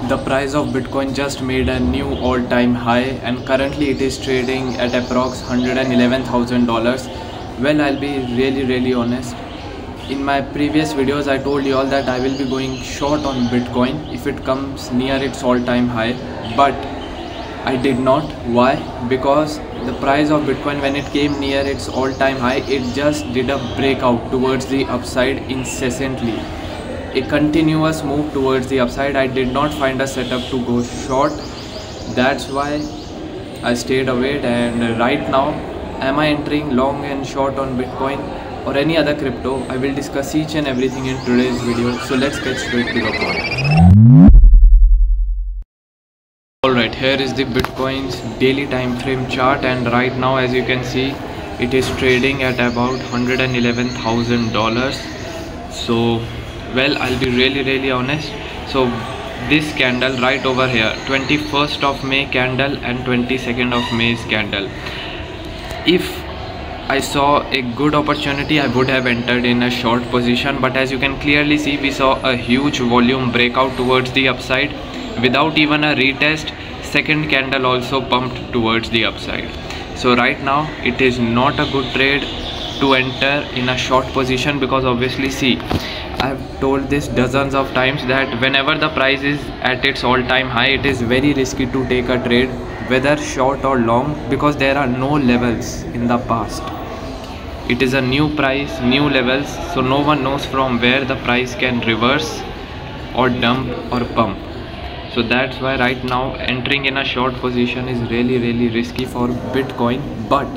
The price of Bitcoin just made a new all-time high and currently it is trading at approx $111,000. Well, I'll be really honest. In my previous videos I told you all that I will be going short on Bitcoin if it comes near its all-time high, but I did not. Why? Because the price of Bitcoin, when it came near its all-time high, it just did a breakout towards the upside incessantly. A continuous move towards the upside. I did not find a setup to go short. That's why I stayed away. And right now, am I entering long and short on Bitcoin or any other crypto? I will discuss each and everything in today's video. So let's get straight to the point. Alright, here is the Bitcoin's daily time frame chart, and right now, as you can see, it is trading at about $111,000. So well, I'll be really honest. So this candle right over here, 21st of May candle and 22nd of May's candle, if I saw a good opportunity I would have entered in a short position, but as you can clearly see, we saw a huge volume breakout towards the upside without even a retest. Second candle also pumped towards the upside. So right now it is not a good trade to enter in a short position, because obviously, see, I've told this dozens of times that whenever the price is at its all-time high, it is very risky to take a trade, whether short or long, because there are no levels in the past. It is a new price, new levels, so no one knows from where the price can reverse or dump or pump. So that's why right now entering in a short position is really risky for Bitcoin. But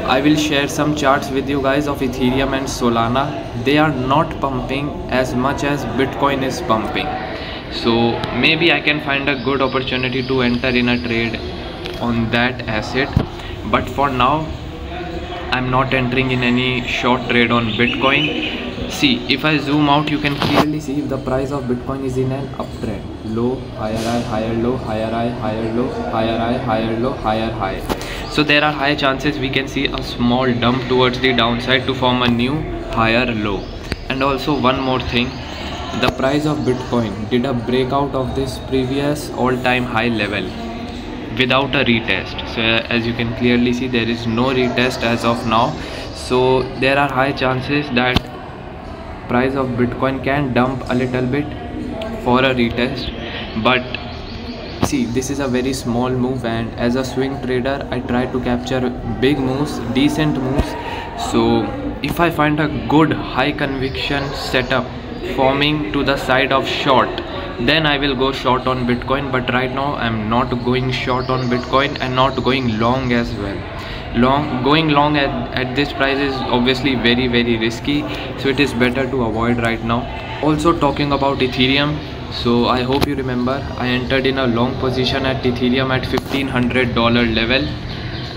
I will share some charts with you guys of Ethereum and Solana. They are not pumping as much as Bitcoin is pumping. So maybe I can find a good opportunity to enter in a trade on that asset. But for now, I'm not entering in any short trade on Bitcoin. See, if I zoom out, you can clearly see if the price of Bitcoin is in an uptrend. Low, higher high, higher low, higher high, higher low, higher high, higher low, higher high. So there are high chances we can see a small dump towards the downside to form a new higher low. And also one more thing, the price of Bitcoin did a breakout of this previous all-time high level without a retest. So as you can clearly see, there is no retest as of now. So there are high chances that price of Bitcoin can dump a little bit for a retest. But see, this is a very small move, and as a swing trader I try to capture big moves, decent moves. So if I find a good high conviction setup forming to the side of short, then I will go short on Bitcoin. But right now I'm not going short on Bitcoin and not going long as well. Going long at this price is obviously very risky, so it is better to avoid right now. Also talking about Ethereum, so I hope you remember I entered in a long position at Ethereum at $1,500 level,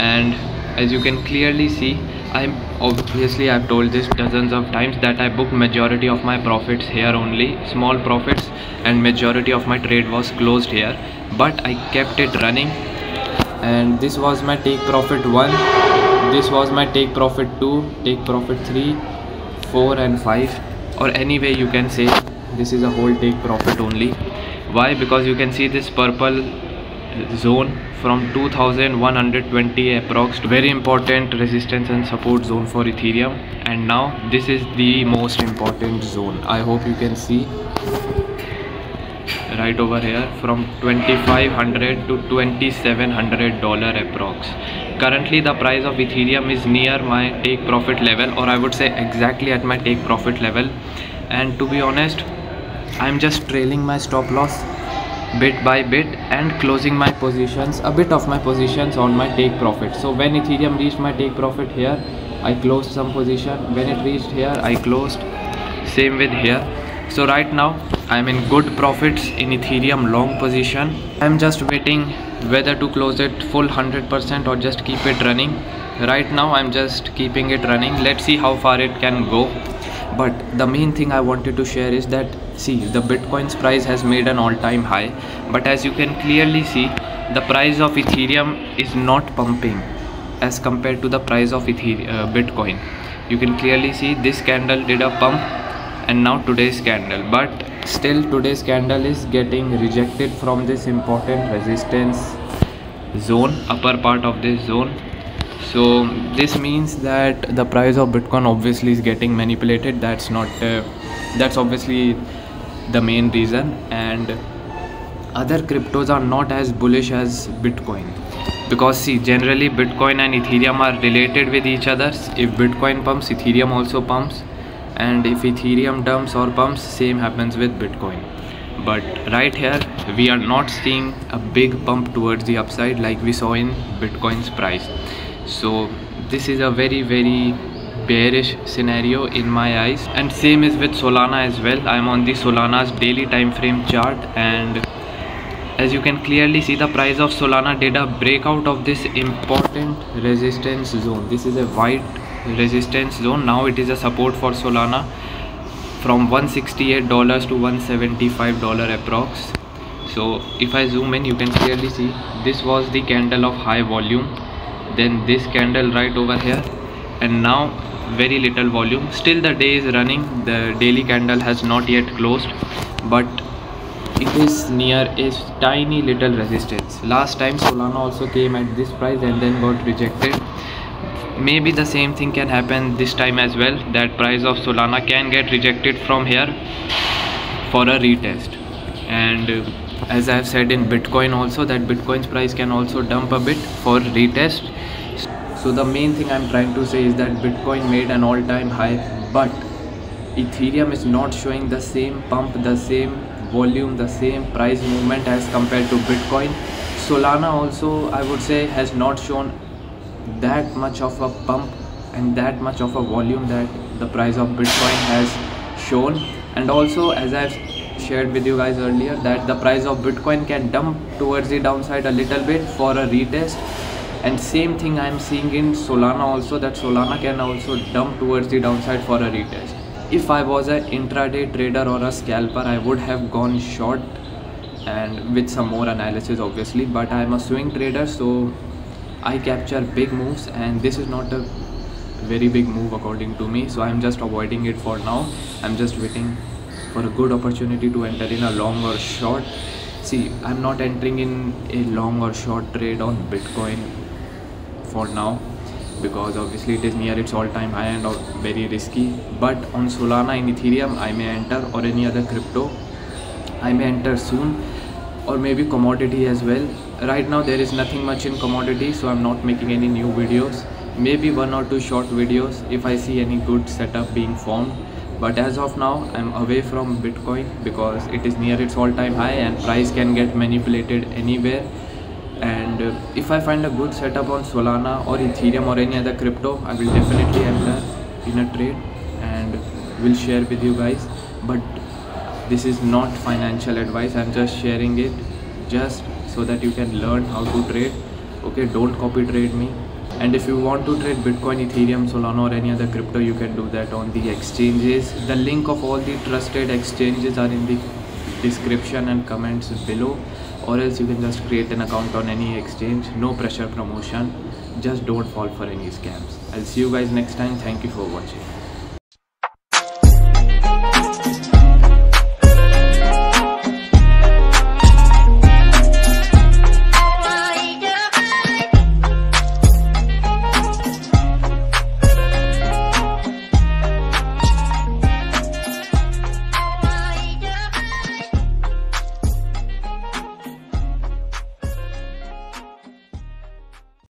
and as you can clearly see, I've told this dozens of times that I booked majority of my profits here only, small profits, and majority of my trade was closed here, but I kept it running. And this was my take profit 1, this was my take profit 2, take profit 3, 4 and 5, or any way you can say this is a whole take profit only. Why? Because you can see this purple zone from 2120 approx, very important resistance and support zone for Ethereum, and now this is the most important zone. I hope you can see right over here from $2,500 to $2,700 approx. Currently the price of Ethereum is near my take profit level, or I would say exactly at my take profit level. And to be honest, I'm just trailing my stop loss bit by bit and closing my positions, a bit of my positions on my take profit. So when Ethereum reached my take profit here, I closed some position. When it reached here, I closed. Same with here. So right now I'm in good profits in Ethereum long position. I'm just waiting whether to close it full 100% or just keep it running. Right now I'm just keeping it running. Let's see how far it can go. But the main thing I wanted to share is that, see, the Bitcoin's price has made an all-time high, but as you can clearly see, the price of Ethereum is not pumping as compared to the price of Bitcoin. You can clearly see this candle did a pump and now today's candle, but still today's candle is getting rejected from this important resistance zone, upper part of this zone. So this means that the price of Bitcoin obviously is getting manipulated. That's not that's obviously the main reason, and other cryptos are not as bullish as Bitcoin, because see, generally Bitcoin and Ethereum are related with each other. If Bitcoin pumps, Ethereum also pumps, and if Ethereum dumps or pumps, same happens with Bitcoin. But right here we are not seeing a big pump towards the upside like we saw in Bitcoin's price. So this is a very bearish scenario in my eyes, and same is with Solana as well. I'm on the Solana's daily time frame chart, and as you can clearly see, the price of Solana did a breakout of this important resistance zone. This is a white resistance zone. Now it is a support for Solana from $168 to $175 approx. So if I zoom in, you can clearly see this was the candle of high volume, then this candle right over here, and now very little volume. Still the day is running, the daily candle has not yet closed, but it is near a tiny little resistance. Last time Solana also came at this price and then got rejected. Maybe the same thing can happen this time as well, that price of Solana can get rejected from here for a retest. And as I have said in Bitcoin also, that Bitcoin's price can also dump a bit for retest. So the main thing I'm trying to say is that Bitcoin made an all-time high, but Ethereum is not showing the same pump, the same volume, the same price movement as compared to Bitcoin. Solana also, I would say, has not shown that much of a pump and that much of a volume that the price of Bitcoin has shown. And also, as I've shared with you guys earlier, that the price of Bitcoin can dump towards the downside a little bit for a retest, and same thing I'm seeing in Solana also, that Solana can also dump towards the downside for a retest. If I was an intraday trader or a scalper, I would have gone short and with some more analysis obviously, but I'm a swing trader, so I capture big moves, and this is not a very big move according to me, so I'm just avoiding it for now. I'm just waiting for a good opportunity to enter in a long or short. See, I'm not entering in a long or short trade on Bitcoin for now, because obviously it is near its all-time high and very risky. But on Solana and Ethereum I may enter, or any other crypto I may enter soon, or maybe commodity as well. Right now there is nothing much in commodity, so I'm not making any new videos. Maybe 1 or 2 short videos if I see any good setup being formed, but as of now I'm away from Bitcoin because it is near its all-time high and price can get manipulated anywhere. And if I find a good setup on Solana or Ethereum or any other crypto, I will definitely enter in a trade and will share with you guys. But this is not financial advice, I'm just sharing it just so that you can learn how to trade. Okay, don't copy trade me. And if you want to trade Bitcoin, Ethereum, Solana or any other crypto, you can do that on the exchanges. The link of all the trusted exchanges are in the description and comments below, or else you can just create an account on any exchange. No pressure promotion, just don't fall for any scams. I'll see you guys next time. Thank you for watching.